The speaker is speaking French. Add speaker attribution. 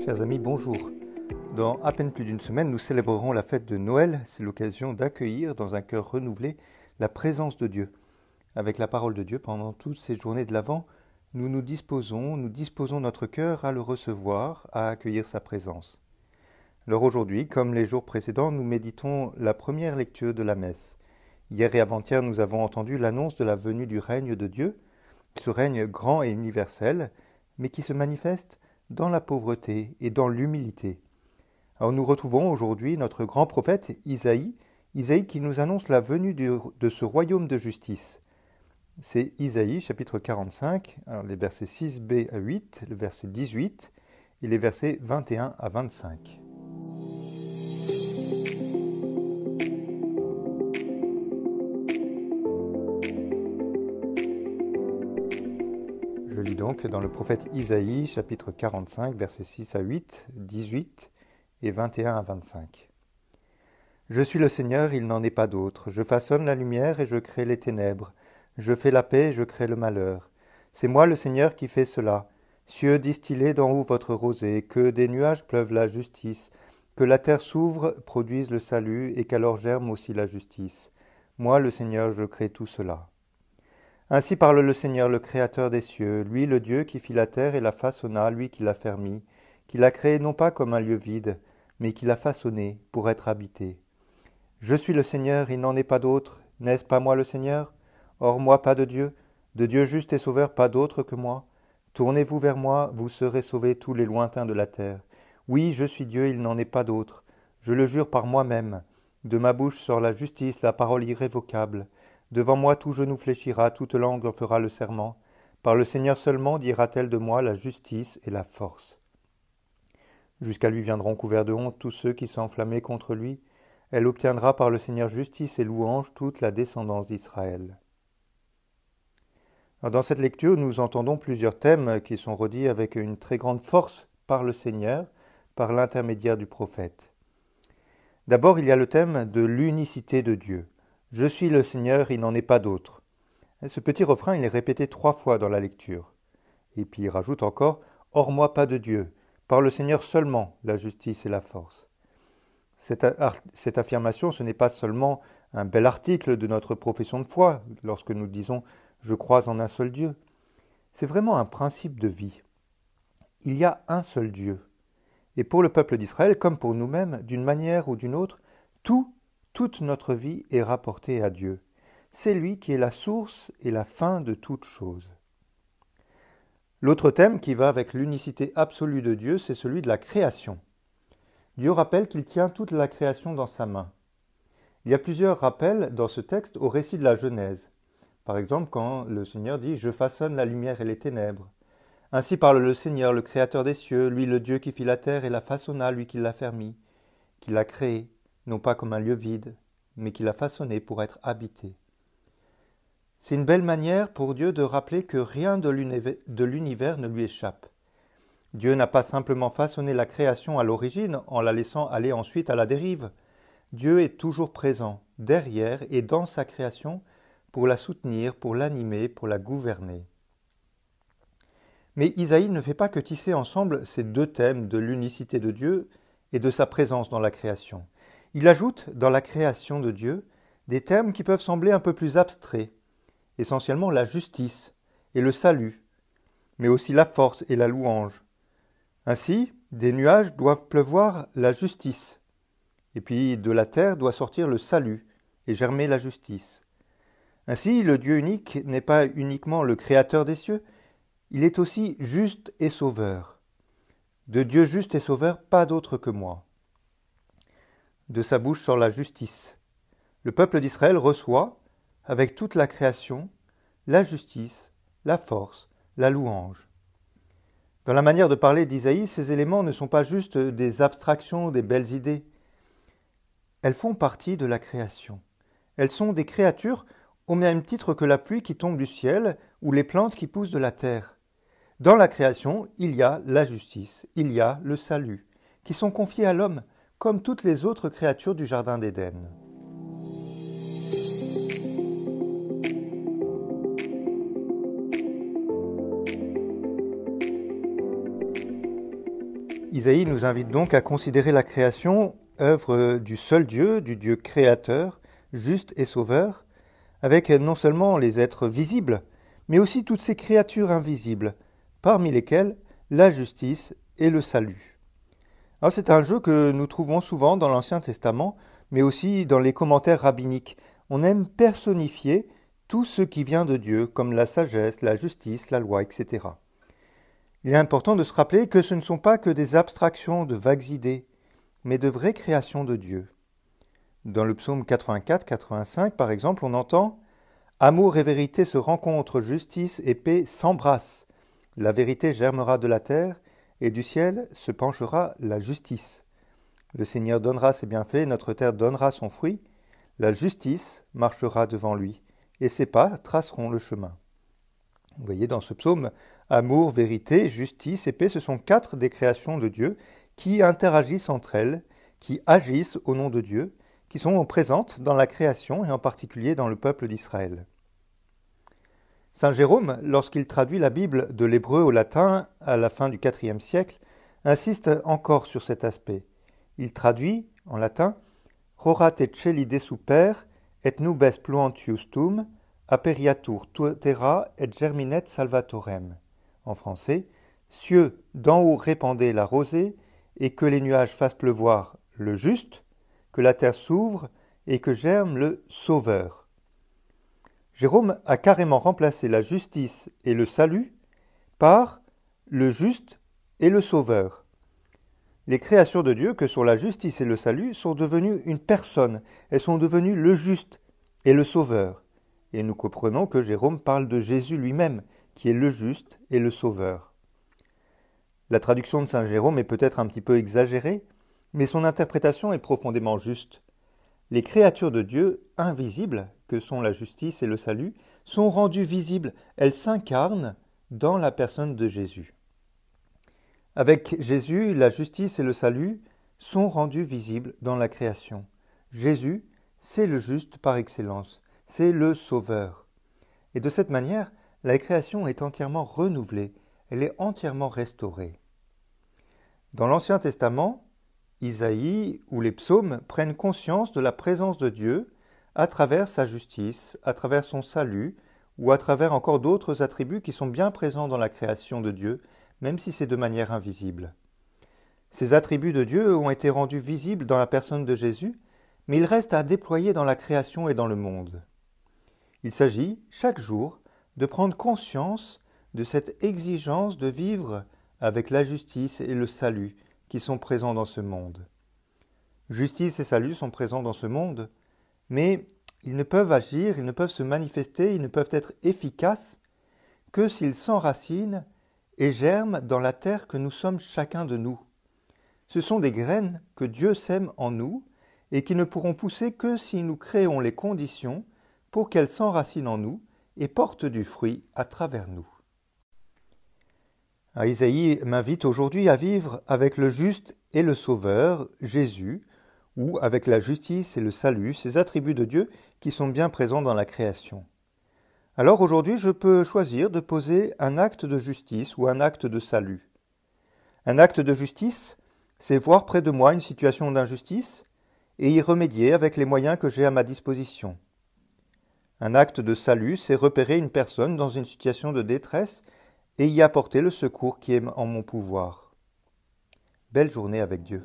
Speaker 1: Chers amis, bonjour. Dans à peine plus d'une semaine, nous célébrerons la fête de Noël. C'est l'occasion d'accueillir dans un cœur renouvelé la présence de Dieu. Avec la parole de Dieu, pendant toutes ces journées de l'Avent, nous disposons notre cœur à le recevoir, à accueillir sa présence. Alors aujourd'hui, comme les jours précédents, nous méditons la première lecture de la messe. Hier et avant-hier, nous avons entendu l'annonce de la venue du règne de Dieu, ce règne grand et universel, mais qui se manifeste dans la pauvreté et dans l'humilité. Alors nous retrouvons aujourd'hui notre grand prophète Isaïe qui nous annonce la venue de ce royaume de justice. C'est Isaïe chapitre 45, alors les versets 6b à 8, le verset 18 et les versets 21 à 25. Je lis donc dans le prophète Isaïe, chapitre 45, versets 6 à 8, 18 et 21 à 25. Je suis le Seigneur, il n'en est pas d'autre. Je façonne la lumière et je crée les ténèbres. Je fais la paix et je crée le malheur. C'est moi le Seigneur qui fais cela. Cieux, distillez d'en haut votre rosée, que des nuages pleuvent la justice, que la terre s'ouvre, produise le salut, et qu'alors germe aussi la justice. Moi le Seigneur, je crée tout cela. Ainsi parle le Seigneur, le Créateur des cieux, lui le Dieu qui fit la terre et la façonna, lui qui l'a fermie, qui l'a créée non pas comme un lieu vide, mais qui l'a façonné pour être habité. Je suis le Seigneur, il n'en est pas d'autre, n'est-ce pas moi le Seigneur? Hors moi pas de Dieu juste et sauveur pas d'autre que moi. Tournez-vous vers moi, vous serez sauvés tous les lointains de la terre. Oui, je suis Dieu, il n'en est pas d'autre. Je le jure par moi-même. De ma bouche sort la justice, la parole irrévocable. Devant moi tout genou fléchira, toute langue en fera le serment. Par le Seigneur seulement dira-t-elle de moi la justice et la force. Jusqu'à lui viendront couverts de honte tous ceux qui s'enflammaient contre lui. Elle obtiendra par le Seigneur justice et louange toute la descendance d'Israël. Dans cette lecture, nous entendons plusieurs thèmes qui sont redits avec une très grande force par le Seigneur, par l'intermédiaire du prophète. D'abord, il y a le thème de l'unicité de Dieu. Je suis le Seigneur, il n'en est pas d'autre. Ce petit refrain, il est répété 3 fois dans la lecture. Et puis il rajoute encore « Hors moi pas de Dieu, par le Seigneur seulement la justice et la force ». Cette affirmation, ce n'est pas seulement un bel article de notre profession de foi, lorsque nous disons « Je crois en un seul Dieu ». C'est vraiment un principe de vie. Il y a un seul Dieu. Et pour le peuple d'Israël, comme pour nous-mêmes, d'une manière ou d'une autre, toute notre vie est rapportée à Dieu. C'est lui qui est la source et la fin de toute chose. L'autre thème qui va avec l'unicité absolue de Dieu, c'est celui de la création. Dieu rappelle qu'il tient toute la création dans sa main. Il y a plusieurs rappels dans ce texte au récit de la Genèse. Par exemple, quand le Seigneur dit « Je façonne la lumière et les ténèbres ». Ainsi parle le Seigneur, le Créateur des cieux, lui le Dieu qui fit la terre et la façonna, lui qui l'a fermie, qui l'a créée, non pas comme un lieu vide, mais qui l'a façonné pour être habité. C'est une belle manière pour Dieu de rappeler que rien de l'univers ne lui échappe. Dieu n'a pas simplement façonné la création à l'origine en la laissant aller ensuite à la dérive. Dieu est toujours présent, derrière et dans sa création, pour la soutenir, pour l'animer, pour la gouverner. Mais Isaïe ne fait pas que tisser ensemble ces deux thèmes de l'unicité de Dieu et de sa présence dans la création. Il ajoute dans la création de Dieu des thèmes qui peuvent sembler un peu plus abstraits, essentiellement la justice et le salut, mais aussi la force et la louange. Ainsi, des nuages doivent pleuvoir la justice, et puis de la terre doit sortir le salut et germer la justice. Ainsi, le Dieu unique n'est pas uniquement le Créateur des cieux, il est aussi juste et sauveur. De Dieu juste et sauveur, pas d'autre que moi. De sa bouche sort la justice. Le peuple d'Israël reçoit, avec toute la création, la justice, la force, la louange. Dans la manière de parler d'Isaïe, ces éléments ne sont pas juste des abstractions, des belles idées. Elles font partie de la création. Elles sont des créatures au même titre que la pluie qui tombe du ciel ou les plantes qui poussent de la terre. Dans la création, il y a la justice, il y a le salut, qui sont confiés à l'homme, comme toutes les autres créatures du Jardin d'Éden. Isaïe nous invite donc à considérer la création œuvre du seul Dieu, du Dieu créateur, juste et sauveur, avec non seulement les êtres visibles, mais aussi toutes ces créatures invisibles, parmi lesquelles la justice et le salut. Alors c'est un jeu que nous trouvons souvent dans l'Ancien Testament, mais aussi dans les commentaires rabbiniques. On aime personnifier tout ce qui vient de Dieu, comme la sagesse, la justice, la loi, etc. Il est important de se rappeler que ce ne sont pas que des abstractions de vagues idées, mais de vraies créations de Dieu. Dans le psaume 84-85, par exemple, on entend « Amour et vérité se rencontrent, justice et paix s'embrassent. La vérité germera de la terre, et du ciel se penchera la justice. Le Seigneur donnera ses bienfaits, notre terre donnera son fruit. La justice marchera devant lui, et ses pas traceront le chemin. » Vous voyez, dans ce psaume, amour, vérité, justice et paix, ce sont 4 des créations de Dieu qui interagissent entre elles, qui agissent au nom de Dieu, qui sont présentes dans la création et en particulier dans le peuple d'Israël. Saint Jérôme, lorsqu'il traduit la Bible de l'hébreu au latin à la fin du IVe siècle, insiste encore sur cet aspect. Il traduit en latin « Horat et celi de super, et nubes pluantius tum, aperiatur terra et germinet salvatorem » en français, « Cieux, d'en haut répandez la rosée, et que les nuages fassent pleuvoir le juste, que la terre s'ouvre et que germe le Sauveur. » Jérôme a carrément remplacé la justice et le salut par le juste et le Sauveur. Les créations de Dieu, que sont la justice et le salut, sont devenues une personne. Elles sont devenues le juste et le Sauveur. Et nous comprenons que Jérôme parle de Jésus lui-même, qui est le juste et le Sauveur. La traduction de saint Jérôme est peut-être un petit peu exagérée, mais son interprétation est profondément juste. Les créatures de Dieu, invisibles, que sont la justice et le salut, sont rendues visibles. Elles s'incarnent dans la personne de Jésus. Avec Jésus, la justice et le salut sont rendus visibles dans la création. Jésus, c'est le juste par excellence, c'est le Sauveur. Et de cette manière, la création est entièrement renouvelée, elle est entièrement restaurée. Dans l'Ancien Testament, Isaïe ou les psaumes prennent conscience de la présence de Dieu à travers sa justice, à travers son salut, ou à travers encore d'autres attributs qui sont bien présents dans la création de Dieu, même si c'est de manière invisible. Ces attributs de Dieu ont été rendus visibles dans la personne de Jésus, mais ils restent à déployer dans la création et dans le monde. Il s'agit, chaque jour, de prendre conscience de cette exigence de vivre avec la justice et le salut qui sont présents dans ce monde. Justice et salut sont présents dans ce monde, mais ils ne peuvent agir, ils ne peuvent se manifester, ils ne peuvent être efficaces que s'ils s'enracinent et germent dans la terre que nous sommes chacun de nous. Ce sont des graines que Dieu sème en nous et qui ne pourront pousser que si nous créons les conditions pour qu'elles s'enracinent en nous et portent du fruit à travers nous. Isaïe m'invite aujourd'hui à vivre avec le juste et le Sauveur, Jésus, ou avec la justice et le salut, ces attributs de Dieu qui sont bien présents dans la création. Alors aujourd'hui, je peux choisir de poser un acte de justice ou un acte de salut. Un acte de justice, c'est voir près de moi une situation d'injustice et y remédier avec les moyens que j'ai à ma disposition. Un acte de salut, c'est repérer une personne dans une situation de détresse et y apporter le secours qui est en mon pouvoir. Belle journée avec Dieu.